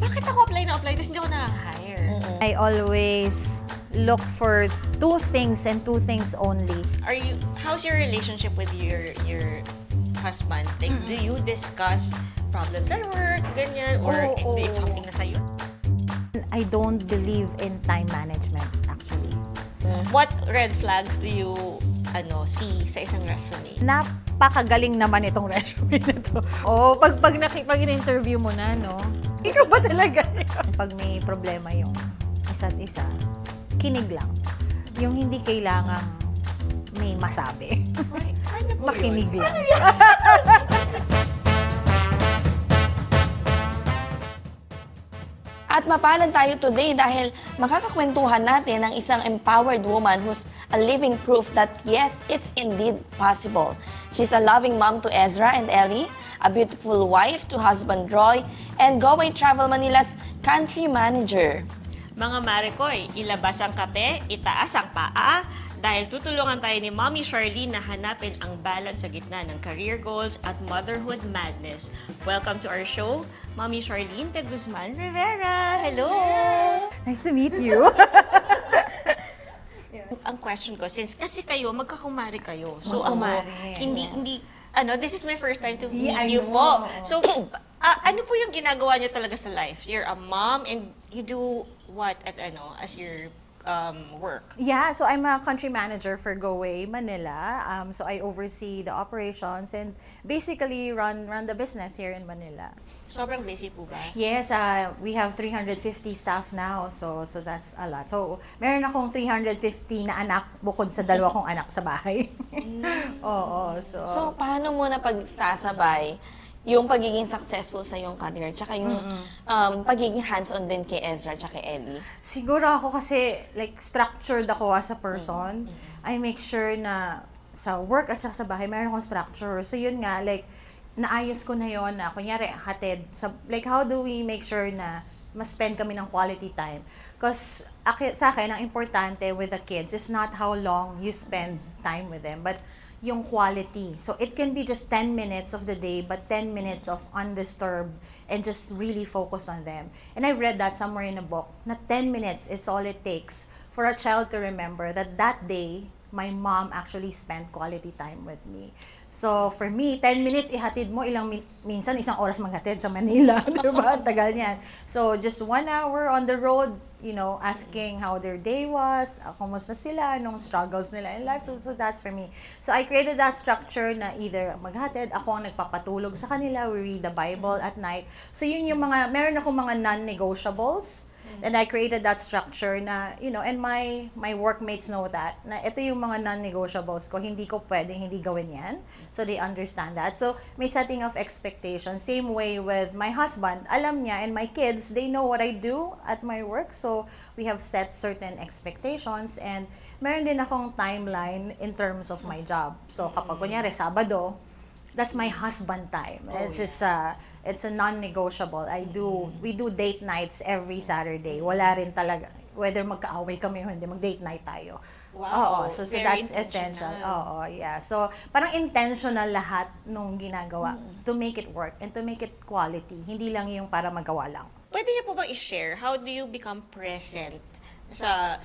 bakit ako apply na apply tapos hindi ako na-hire? I always look for 2 things and 2 things only. How's your relationship with your husband? Like, do you discuss problems at work, ganyan? Or it's something na sa'yo? I don't believe in time management, actually. What red flags do you see sa isang resume? Napakagaling naman itong resume na to. Pag in-interview mo na, no? Ikaw ba talaga? Pag may problema yung isa't isa, kinig lang. Yung hindi kailangang may masabi. Makinig lang. At mapalad tayo today dahil makakakwentuhan natin ng isang empowered woman who's a living proof that yes, it's indeed possible. She's a loving mom to Ezra and Ellie, a beautiful wife to husband Roy, and Goway Travel Manila's country manager. Mga Maricoy, ilabas ang kape, itaas ang paa, dahil tutulungan tayo ni Mommy Charlene na hanapin ang balance sa gitna ng career goals at motherhood madness. Welcome to our show, Mommy Charlene de Guzman, Rivera. Hello! Nice to meet you. Ang question ko, since kasi kayo, magkakumari kayo. So Magkakumari, hindi, this is my first time to meet Yeah, I you know. po. So, ano po yung ginagawa niyo talaga sa life? You're a mom and you do what as your work? Yeah, so I'm a country manager for Goway, Manila. So I oversee the operations and basically run the business here in Manila. Sobrang busy po ba? Yes, we have 350 staff now, so that's a lot. So meron akong 350 na anak bukod sa 2 kong anak sa bahay. Oo, So, paano mo na pagsasabay yung pagiging successful sa iyong career, tsaka yung pagiging hands-on din kay Ezra tsaka kay Ellie? Siguro ako kasi like structured ako as a person. I make sure na sa work at saka sa bahay meron akong structure. So yun nga, like naayos ko na yon na kunyari hatid sa, like how do we make sure na mas spend kami ng quality time? Because sa akin ang importante with the kids is not how long you spend time with them, but yung quality. So it can be just 10 minutes of the day, but 10 minutes of undisturbed and just really focus on them. And I read that somewhere in a book, na 10 minutes is all it takes for a child to remember that that day, my mom actually spent quality time with me. So for me, 10 minutes ihatid mo, minsan 1 oras maghatid sa Manila, diba? Tagal niyan. So just 1 hour on the road, asking how their day was, kumusta sila, anong struggles nila in life. So that's for me. So I created that structure na either maghatid, ako ang nagpapatulog sa kanila, we read the Bible at night. So yun yung meron akong mga non-negotiables. And I created that structure na, and my workmates know that, na ito yung mga non-negotiables ko, hindi ko pwedeng hindi gawin yan. So they understand that. So may setting of expectations. Same way with my husband, alam niya, and my kids, they know what I do at my work. So we have set certain expectations, and meron din akong timeline in terms of my job. So kapag kunyari, Sabado, that's my husband time. It's a non-negotiable. We do date nights every Saturday. Wala rin talaga, whether magkaaway kami o hindi, mag-date night tayo. Wow, so very that's essential. intentional. Yeah. So parang intentional lahat nung ginagawa to make it work and to make it quality. Hindi lang yung para magawa lang. Pwede niyo po bang i-share, how do you become present sa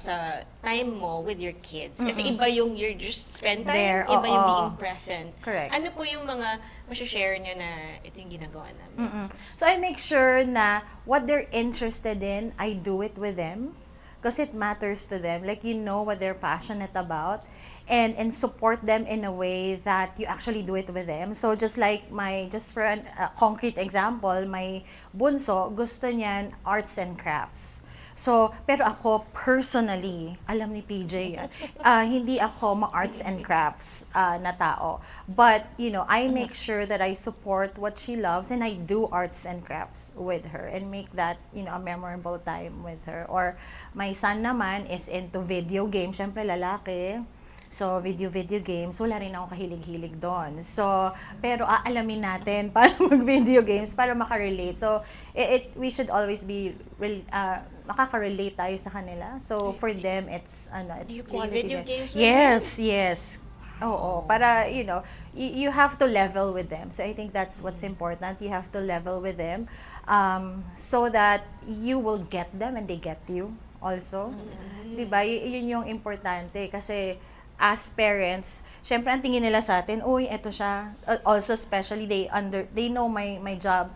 time mo with your kids? Kasi iba yung you're just spend time, There, iba yung oo. being present. Correct. Ano po yung mga share niyo na ito yung ginagawa namin? So I make sure na what they're interested in, I do it with them. Because it matters to them. Like, what they're passionate about. And support them in a way that you actually do it with them. So just like just for a concrete example, my bunso, gusto niyan arts and crafts. So, pero ako personally, alam ni PJ yan, hindi ako ma-arts and crafts na tao. But, I make sure that I support what she loves and I do arts and crafts with her and make that, a memorable time with her. Or my son naman is into video games, syempre lalaki. So, video games, wala rin ako kahilig-hilig doon. So, pero aalamin natin paano mag-video games para makarelate. So, we should always be, makaka-relate tayo sa kanila. So, for them, it's You play video games with Yes. Oo, para, you have to level with them. So, I think that's what's important. You have to level with them. so that you will get them and they get you also. Diba? Yun yung importante kasi as parents, syempre ang tingin nila sa atin, uy, eto siya. Also, especially, they know my job.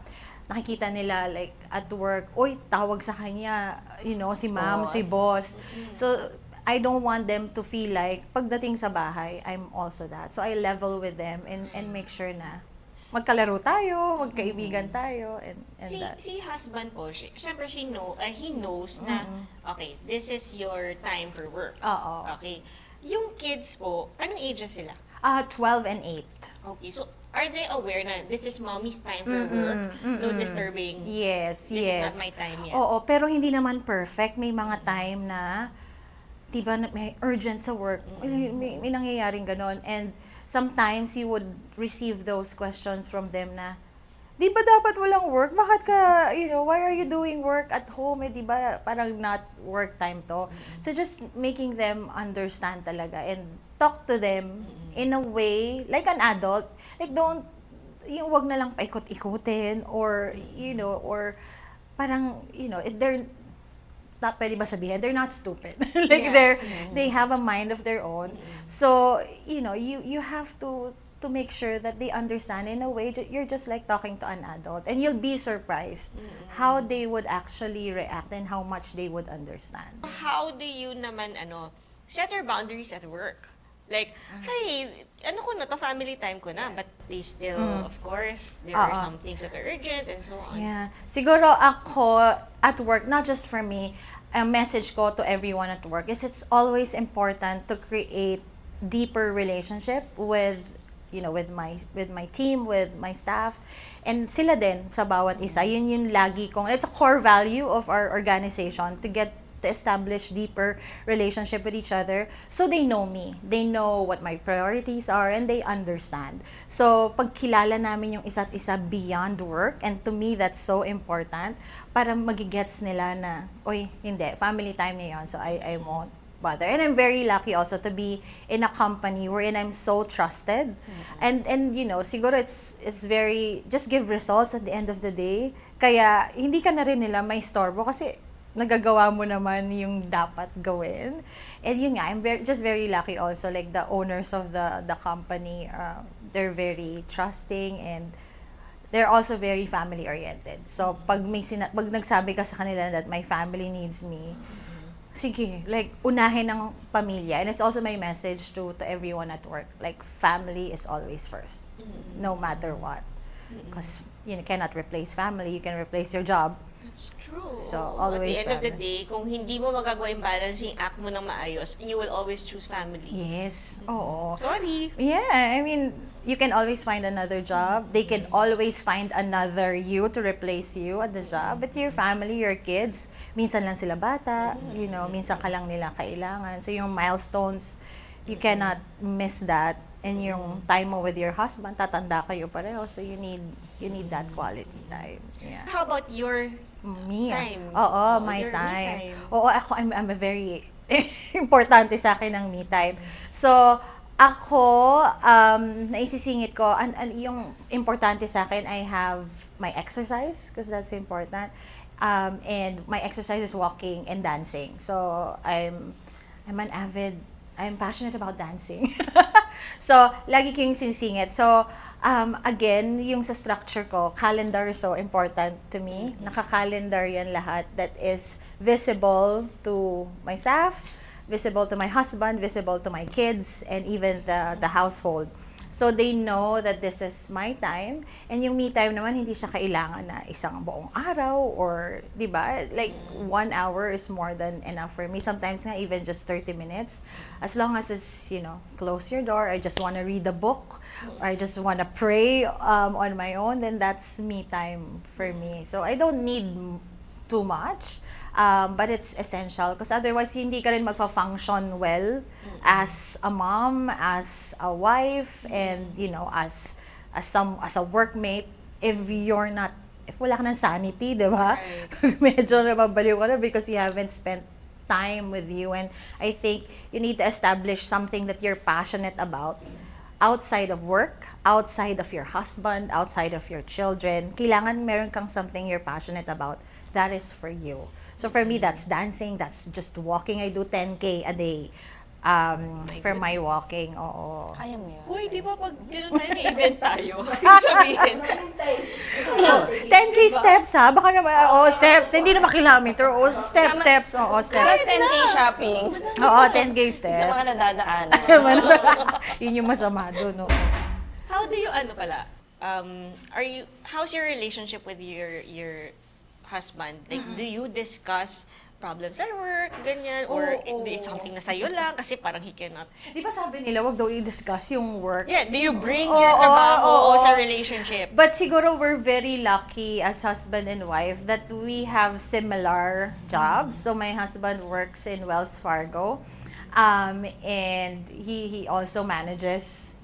Nakikita nila, like, at work, uy, tawag sa kanya, si ma'am, si boss. So, I don't want them to feel like, pagdating sa bahay, I'm also that. So, I level with them and make sure na magkalaro tayo, magkaibigan tayo, and that. Si husband po, syempre he knows na, okay, this is your time for work. Oo. Okay. Yung kids po, anong ages sila? 12 and 8. Okay, so are they aware na this is mommy's time for work? No disturbing. Yes, This is yes. not my time yet. Oo, pero hindi naman perfect. May mga time na, diba, may urgent sa work. May nangyayaring ganon. And sometimes you would receive those questions from them na, di ba dapat walang work? Bakit ka, why are you doing work at home? Di ba parang not work time to? So just making them understand talaga and talk to them in a way, like an adult. Like wag na lang paikot-ikutin or, or parang, they're not, pwede ba sabihin, they're not stupid. Like they have a mind of their own. So, you have to make sure that they understand in a way that you're just like talking to an adult. And you'll be surprised how they would actually react and how much they would understand. How do you naman, set your boundaries at work? Like, hey, ko na to, family time ko na, but they still, of course, there are some things that are urgent and so on. Yeah. Siguro ako at work, not just for me, a message ko to everyone at work is it's always important to create deeper relationship with my team, with my staff, and sila din sa bawat isa. Yun yung lagi kong, it's a core value of our organization to establish deeper relationship with each other so they know me. They know what my priorities are and they understand. So, pag kilala namin yung isa't isa beyond work, and to me, that's so important, para magigets nila na, oy, hindi, family time na yun, so I won't bother. And I'm very lucky also to be in a company wherein I'm so trusted. And siguro it's very, just give results at the end of the day. Kaya, hindi ka na rin nila may storbo kasi nagagawa mo naman yung dapat gawin. And yun nga, I'm just very lucky also, like the owners of the company, they're very trusting and they're also very family oriented. So pag nagsabi ka sa kanila that my family needs me, sige, like unahin ng pamilya. And it's also my message to everyone at work, like family is always first, no matter what. Because you cannot replace family, you can replace your job. That's true. So, At the always end of the family. day, kung hindi mo magagawa yung balancing act mo ng maayos, you will always choose family. Yes. Oo. Sorry. Yeah, I mean, you can always find another job. They can always find another you to replace you at the job. But your family, your kids, minsan lang sila bata, minsan ka lang nila kailangan. So yung milestones, you cannot miss that. And yung time mo with your husband, tatanda kayo pareho. So you need that quality time. Yeah. How about your Me. time? Oo, my your me time. Oo, ako, I'm a very importante sa akin ang me time. So, ako, naisisingit ko, yung importante sa akin, I have my exercise, because that's important. And my exercise is walking and dancing. So, I'm passionate about dancing. So, lagi kong sinisingit. So, again, yung sa structure ko, calendar is so important to me. Naka-calendar yan lahat that is visible to my staff, visible to my husband, visible to my kids, and even the household. So they know that this is my time. And yung me time naman, hindi siya kailangan na isang buong araw or, di ba? Like, 1 hour is more than enough for me. Sometimes nga, even just 30 minutes. As long as it's, close your door, I just want to read a book, or I just want to pray on my own, then that's me time for me. So I don't need too much. But it's essential because otherwise hindi ka rin magpa-function well as a mom, as a wife, and as a workmate if wala ka ng sanity, 'di ba? Right. Medyo mabaliw ka na because you haven't spent time with you, and I think you need to establish something that you're passionate about outside of work, outside of your husband, outside of your children, kailangan meron kang something you're passionate about. That is for you. So for me, that's dancing, that's just walking. I do 10K a day for my walking. Oo. Kaya mo yun. Uy, di ba pag gano'n tayo, may event tayo? Sabihin. 10K steps ha? Baka naman, steps. Hindi naman kilometer. Steps. Steps. Plus 10K shopping. Oo, 10K steps. Sa mga nadadaanan. Yun yung masama doon, no? How do you, how's your relationship with your husband? Like, do you discuss problems at work, ganyan, or is something na sa'yo lang kasi parang he cannot. Di ba sabi nila, wag daw i-discuss yung work? Yeah, do you bring your trabaho sa relationship? But siguro we're very lucky as husband and wife that we have similar jobs. So my husband works in Wells Fargo, and he also manages,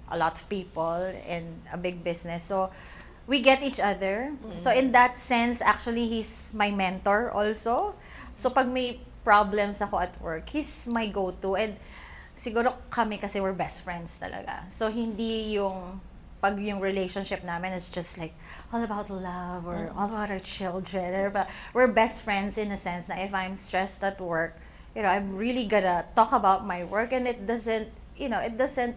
a lot of people and a big business. So we get each other. So in that sense, actually, he's my mentor also. So pag may problems ako at work, he's my go-to. And siguro kami kasi we're best friends talaga. So hindi pag yung relationship namin is just like all about love or all about our children. We're best friends in a sense na if I'm stressed at work, I'm really gonna talk about my work, and it doesn't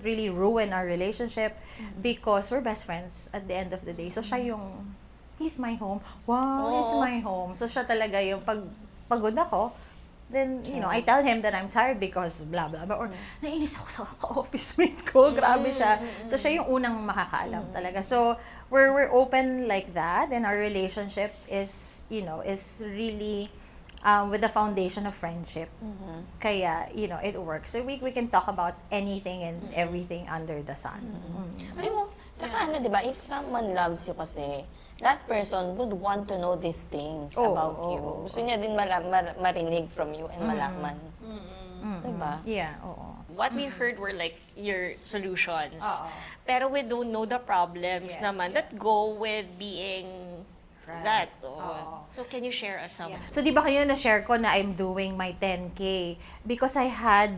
really ruin our relationship because we're best friends at the end of the day. So he's my home. Wow, he's my home. So siya talaga yung pag pagod ako, then, I tell him that I'm tired because blah, blah, blah. Or nainis ako sa ka-office mate ko. Grabe siya. So siya yung unang makakaalam talaga. So we're open like that, and our relationship is really with the foundation of friendship. Kaya, it works. So we can talk about anything and everything under the sun. Alam mo, tsaka di ba, if someone loves you kasi, that person would want to know these things about you. Gusto niya din marinig from you and malaman. Diba? Yeah, oo. What we heard were like your solutions. Pero we don't know the problems naman that go with being that. So can you share us some? So di ba kayo na-share ko na I'm doing my 10K because I had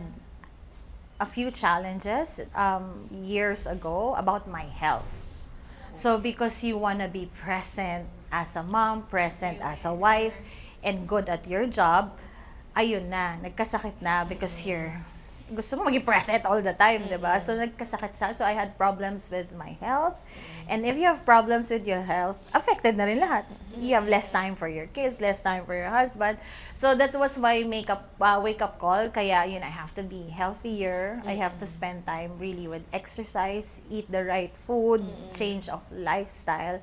a few challenges years ago about my health. So because you wanna be present as a mom, present as a wife, and good at your job, ayun na, nagkasakit na because gusto mo maging present all the time, diba? So nagkasakit sa. So I had problems with my health. And if you have problems with your health, affected na rin lahat. You have less time for your kids, less time for your husband. So that was my wake-up call. Kaya, I have to be healthier. I have to spend time really with exercise, eat the right food, change of lifestyle.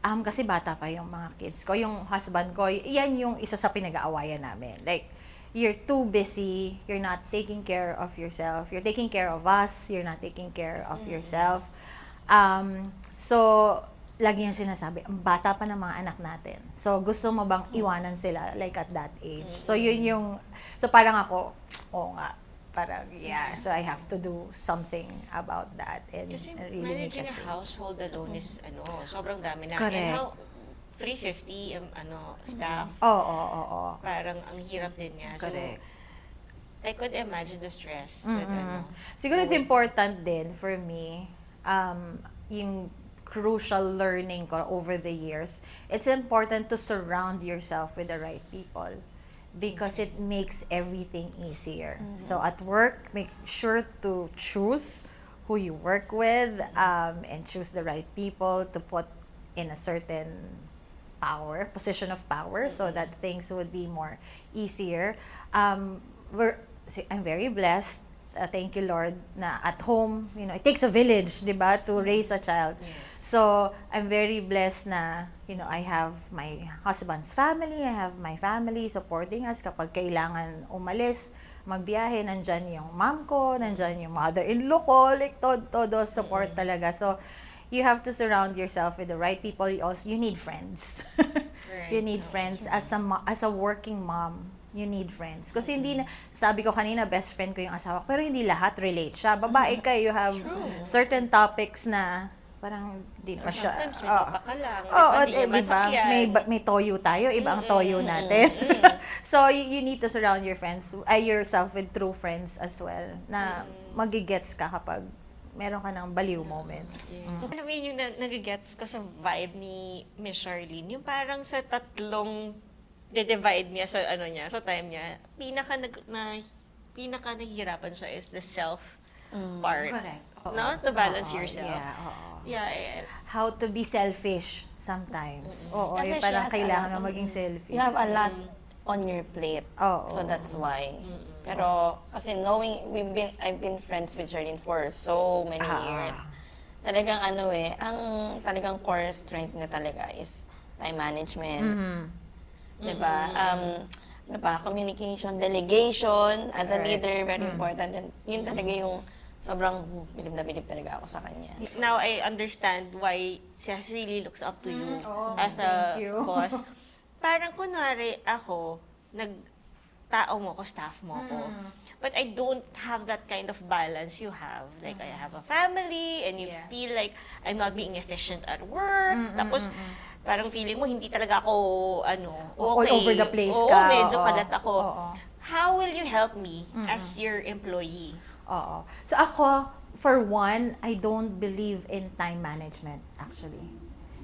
Kasi bata pa yung mga kids ko. Yung husband ko, yan yung isa sa pinag-aawayan namin. Like, you're too busy, you're not taking care of yourself, you're taking care of us, you're not taking care of yourself. So, lagi yung sinasabi, ang bata pa ng mga anak natin. So, gusto mo bang iwanan sila like at that age? So, so parang ako, nga, parang, so I have to do something about that. And Kasi really managing make a household alone is, sobrang dami na. Correct. And how, 350 staff. Oo. Parang ang hirap din niya. Correct. So, I could imagine the stress that Siguro it's important din for me, yung crucial learning ko over the years, it's important to surround yourself with the right people because it makes everything easier. So at work, make sure to choose who you work with and choose the right people to put in a certain position of power so that things would be more easier. I'm very blessed. Thank you, Lord, na at home, it takes a village, di ba, to raise a child. Yes. So, I'm very blessed na, I have my husband's family, I have my family supporting us kapag kailangan umalis, magbiyahe, nandyan yung mom ko, nandyan yung mother-in-law ko, like, todo support talaga. So, you have to surround yourself with the right people. You need friends. Right. You need friends. As a working mom, you need friends. Kasi hindi na, sabi ko kanina, best friend ko yung asawa ko, pero hindi lahat relate siya. Babae ka, you have certain topics na parang di pa siya. Sometimes may topak ka lang. Diba? May toyo tayo, iba ang toyo natin. So, you need to surround yourself with true friends as well, na magigets ka kapag meron ka ng baliw moments. Yes. Alam mo yun yung nagigets ko sa vibe ni Miss Charlene, yung parang sa tatlong divide niya sa sa time niya, pinaka nahihirapan siya is the self part. Correct. No? To balance yourself. Yeah, oo. Yeah. How to be selfish sometimes. Oo, Kasi yung parang she has a kailangan lot na of- maging selfish. You have a lot on your plate. Oo. So that's why. Pero kasi I've been friends with Charlene for so many years. Talagang ang talagang core strength niya talaga is time management. Diba? Communication, delegation, as a leader, very important. And yun talaga yung sobrang bilib na bilib talaga ako sa kanya. Now I understand why Cess really looks up to you as a thank you. boss. Parang kunwari ako, tao mo ko, staff mo ko. But I don't have that kind of balance you have. Like, I have a family, and you feel like I'm not being efficient at work. Tapos, parang feeling mo, hindi talaga ako, okay. All over the place Oo, ka. medyo Oo. kalat ako. Oo. How will you help me as your employee? Oo. So ako, for one, I don't believe in time management, actually.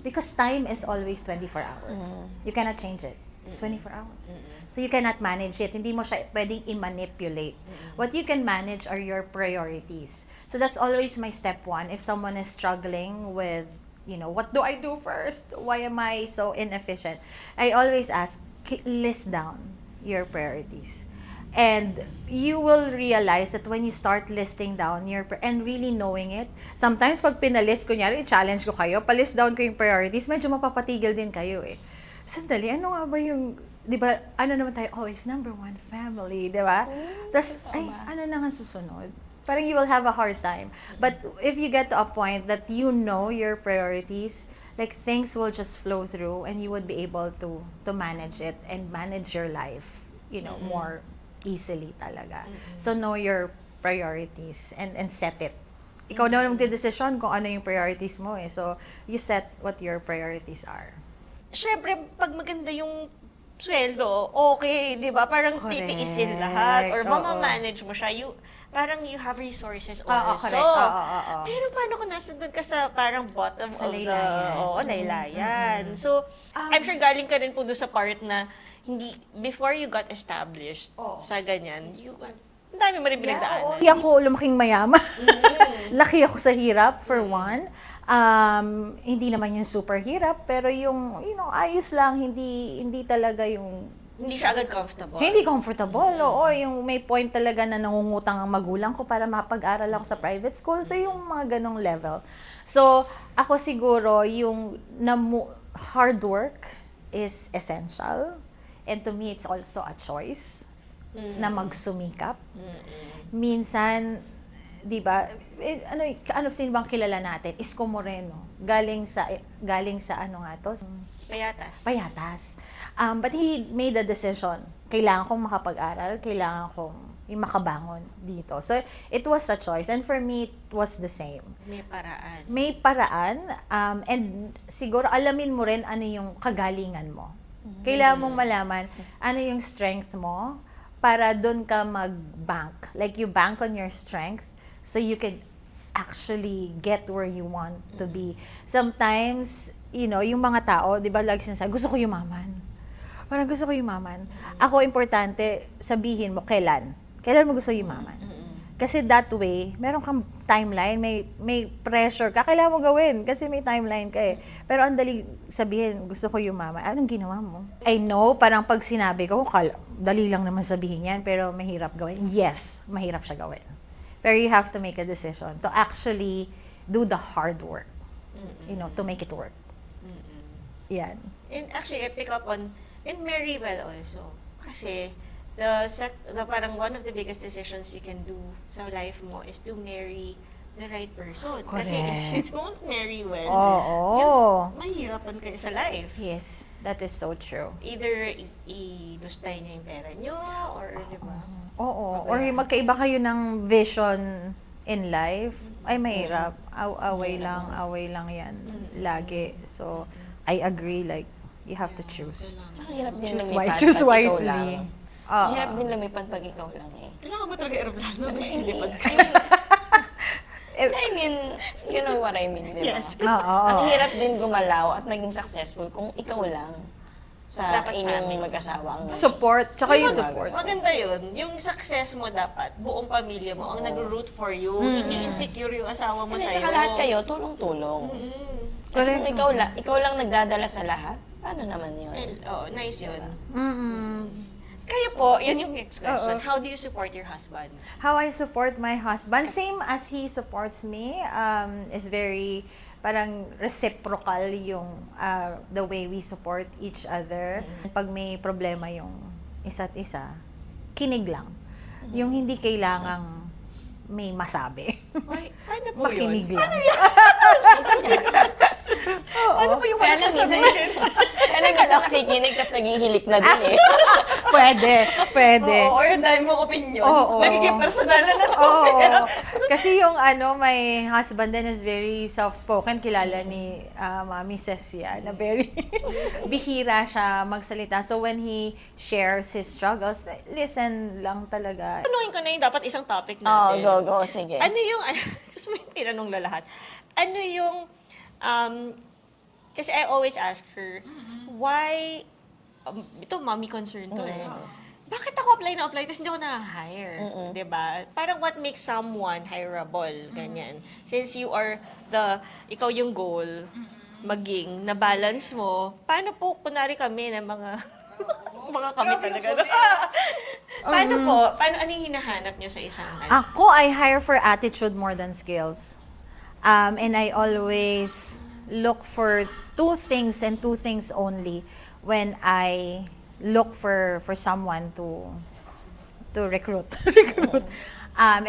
Because time is always 24 hours. You cannot change it. It's 24 hours. So you cannot manage it. Hindi mo siya pwedeng i-manipulate. What you can manage are your priorities. So that's always my step one. If someone is struggling with, what do I do first? Why am I so inefficient? I always ask, list down your priorities. And you will realize that when you start listing down and really knowing it, sometimes pag pinalist, kunyari, challenge ko kayo, palist down ko yung priorities, medyo mapapatigil din kayo eh. Sandali, ano nga ba yung, di ba, naman tayo, always number one, family, di ba? Tapos, ano na nga susunod? Parang you will have a hard time. But if you get to a point that you know your priorities, like things will just flow through and you would be able to manage it and manage your life, more easily talaga. So know your priorities and set it. Ikaw naman magdedesisyon kung ano yung priorities mo eh. So you set what your priorities are. Siyempre, pag maganda yung sweldo, okay, di ba? Parang Correct. titiisin lahat. Or Oo. mamamanage mo siya. Parang you have resources Oo, also. correct. Oo. Pero paano kung nasa doon ka sa parang bottom Sa of laylayan. laylayan. So, I'm sure galing ka rin po doon sa part na before you got established sa ganyan, ang dami mo rin pinagdaanan. Hindi ako lumaking mayaman. Laki ako sa hirap, for one. Hindi naman yung super hirap, pero yung, ayos lang, hindi talaga yung... Hindi siya agad comfortable. Hindi comfortable, oo. Yung may point talaga na nangungutang ang magulang ko para mapag-aral ako sa private school. So, yung mga ganong level. So, ako siguro, yung hard work is essential. And to me, it's also a choice na magsumikap. Minsan, di ba, sino bang kilala natin? Isko Moreno. Galing sa ano nga to? Payatas. But he made a decision. Kailangan kong makapag-aral, kailangan kong makabangon dito. So, it was a choice. And for me, it was the same. May paraan. And siguro, alamin mo rin ano yung kagalingan mo. Kailangan mong malaman ano yung strength mo para doon ka mag-bank. Like, you bank on your strength so you can actually get where you want to be. Sometimes, yung mga tao, di ba, lagi sinasabi, gusto ko yumaman. Parang gusto ko yumaman. Ako, importante, sabihin mo, kailan mo gusto yumaman. Kasi that way, meron kang timeline, may pressure ka, kailangan mo gawin kasi may timeline ka eh. Pero ang dali sabihin, gusto ko yumaman. Anong ginawa mo? I know, parang pag sinabi ko, dali lang naman sabihin yan, pero mahirap gawin. Yes, mahirap siya gawin. Pero you have to make a decision to actually do the hard work, to make it work. Yan. And actually, I pick up on, and marry well also. Kasi, the parang one of the biggest decisions you can do sa life mo is to marry the right person. Correct. Kasi if you don't marry well, mahirapan kayo sa life. Yes, that is so true. Either i-dustay niya yung pera niyo, or di ba? Oo. Or magkaiba kayo ng vision in life, ay mahirap. Away lang yan. Lagi. So, I agree, like, you have to choose. Tsaka hirap din Choose lumipat choose pag ikaw wisely. lang. Hirap din lumipat pag ikaw lang eh. Kailangan ba talaga aeroplano? Hindi pa. I mean, you know what I mean, di ba? Yes. Oo. Ang hirap din gumalaw at maging successful kung ikaw lang sa Dapat inyong family. mag-asawa ang Support, tsaka yung Mag- support. Maganda yun. Yung success mo dapat, buong pamilya mo ang nag-root for you. Hindi insecure yung asawa mo At sa'yo. saka lahat kayo, tulong-tulong. Kasi kung ikaw lang nagdadala sa lahat, paano naman yun? Oh, nice yun. Mm-mm. Kayo po, yun yung next question. How do you support your husband? How I support my husband, same as he supports me, is very parang reciprocal yung the way we support each other. Pag may problema yung isa't isa, kinig lang. Yung hindi kailangang may masabi. Ay, ano po Makinig yun? lang. Ano po yung Kaya wala lang minsan, kaya lang minsan nakikinig tapos naghihilik na din eh. Pwede. Oo, or yung dahil mong opinion. Oo. Nagiging personal na to. Oo. Kasi yung my husband din is very soft-spoken. Kilala ni Mami Cess yan, na very bihira siya magsalita. So when he shares his struggles, listen lang talaga. Tanungin ko na yung dapat isang topic Oh, natin. go, sige. Ano yung, gusto mo yung tinanong na lahat. Ano yung, kasi I always ask her, why, ito mommy concern to eh. Bakit ako apply tapos hindi ako na-hire? Diba? Parang what makes someone hireable, ganyan. Since you are ikaw yung goal, maging, na-balance mo, paano po, kunwari kami na mga, mga kami talaga. Paano anong hinahanap nyo sa isang Ako, I hire for attitude more than skills. And I always look for two things and two things only when I look for someone to recruit.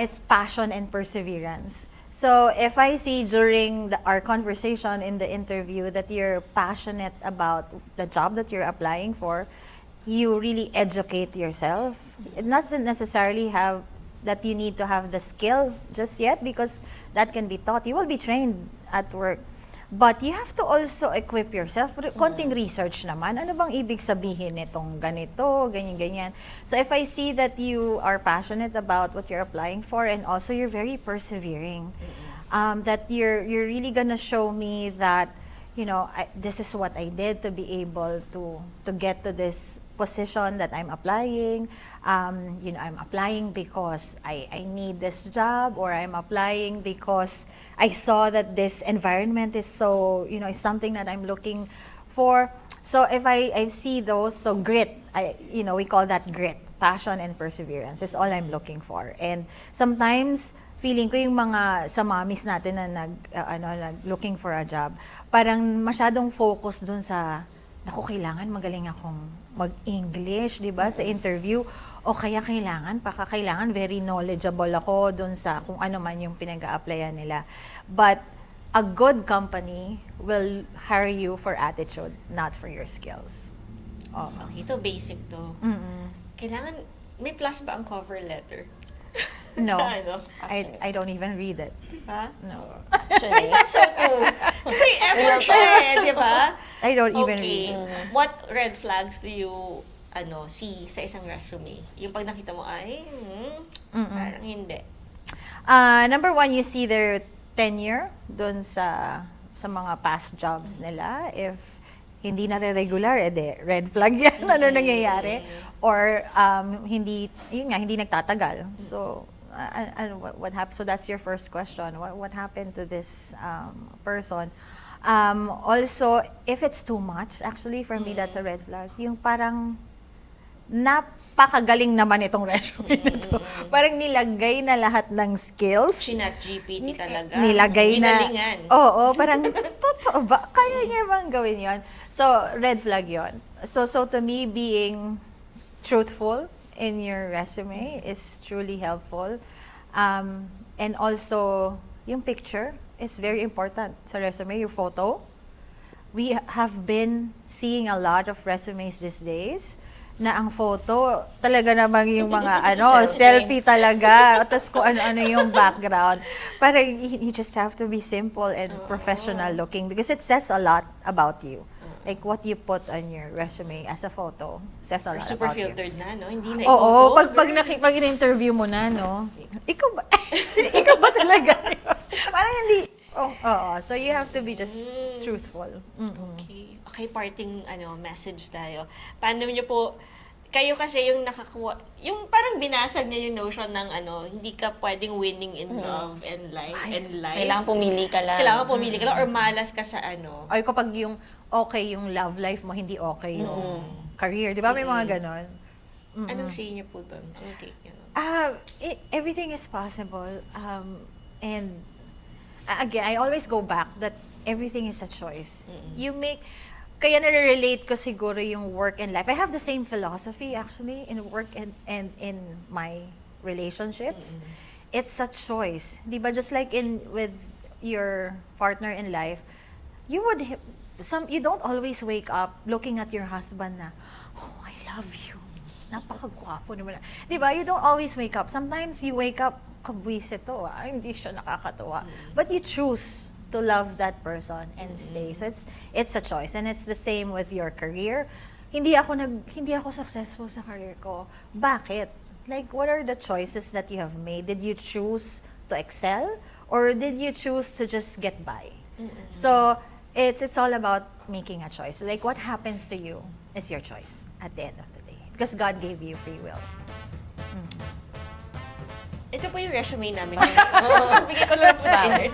It's passion and perseverance. So if I see during our conversation in the interview that you're passionate about the job that you're applying for, you really educate yourself. It doesn't necessarily have that you need to have the skill just yet because that can be taught. You will be trained at work. But you have to also equip yourself. Konting research naman. Ano bang ibig sabihin nitong ganito, ganyan-ganyan. So if I see that you are passionate about what you're applying for and also you're very persevering, that you're really gonna show me that, this is what I did to be able to get to this position that I'm applying. I'm applying because I need this job, or I'm applying because I saw that this environment is so, is something that I'm looking for. So if I see those, so grit, we call that grit, passion and perseverance is all I'm looking for. And sometimes, feeling ko yung mga sa mommies natin na looking for a job, parang masyadong focus dun sa, kailangan magaling akong mag-English, di ba, sa interview. O kaya kailangan very knowledgeable ako dun sa kung ano man yung pinag-a-applyan nila. But a good company will hire you for attitude, not for your skills. Oh. Okay, ito basic to. Kailangan, may plus ba ang cover letter? No, Sa ano? I don't even read it. Diba? No. Actually. So cool. Kasi effort siya eh, di ba? I don't even Okay. read. What red flags do you see sa isang resume? Yung pag nakita mo, parang hindi. Number one, you see their tenure dun sa mga past jobs nila. If hindi nare-regular, red flag yan. Ano nangyayari? Or hindi nagtatagal. So, what happened? So that's your first question. What happened to this person? Also, if it's too much, actually, for me, that's a red flag. Yung parang napakagaling naman itong resume nito. Parang nilagay na lahat ng skills. Chinat GPT talaga. Nilagay na. Ginalingan. Oo, parang totoo ba? Kaya niya bang gawin yon? So, red flag yon. So to me, being truthful in your resume is truly helpful. And also, yung picture is very important sa resume, your photo. We have been seeing a lot of resumes these days na ang photo, talaga namang yung mga selfie talaga. Tapos kung ano-ano yung background. Parang you just have to be simple and professional looking because it says a lot about you. Like what you put on your resume as a photo says a lot Super about you. filtered na, no? Hindi na Oo, i-photo. pag in-interview mo na, no? Ikaw ba? Ikaw ba talaga? Parang hindi, so you have to be just truthful. Okay. Okay, parting message tayo. Paano niyo po, kayo kasi yung nakakuha, yung parang binasag niya yung notion ng hindi ka pwedeng winning in love and life. Kailangan pumili ka lang. Kailangan pumili ka lang or malas ka sa Or kapag yung okay yung love life mo, hindi okay yung career. Di ba may mga ganon? Anong say niyo po doon? Anong take niyo doon? Everything is possible. And again, I always go back that everything is a choice. You make, kaya nare-relate ko siguro yung work and life. I have the same philosophy actually in work and in my relationships. It's a choice. Di ba? Just like with your partner in life, you don't always wake up looking at your husband na, oh, I love you. Napakagwapo naman. Di ba? You don't always wake up. Sometimes you wake up, kabwisit to, hindi siya nakakatuwa. But you choose to love that person and stay. So it's a choice. And it's the same with your career. Hindi ako successful sa career ko. Bakit? Like, what are the choices that you have made? Did you choose to excel? Or did you choose to just get by? So, it's all about making a choice. Like, what happens to you is your choice at the end of the day. Because God gave you free will. Ito po yung resume namin. Bigay ko lang po sa inyo.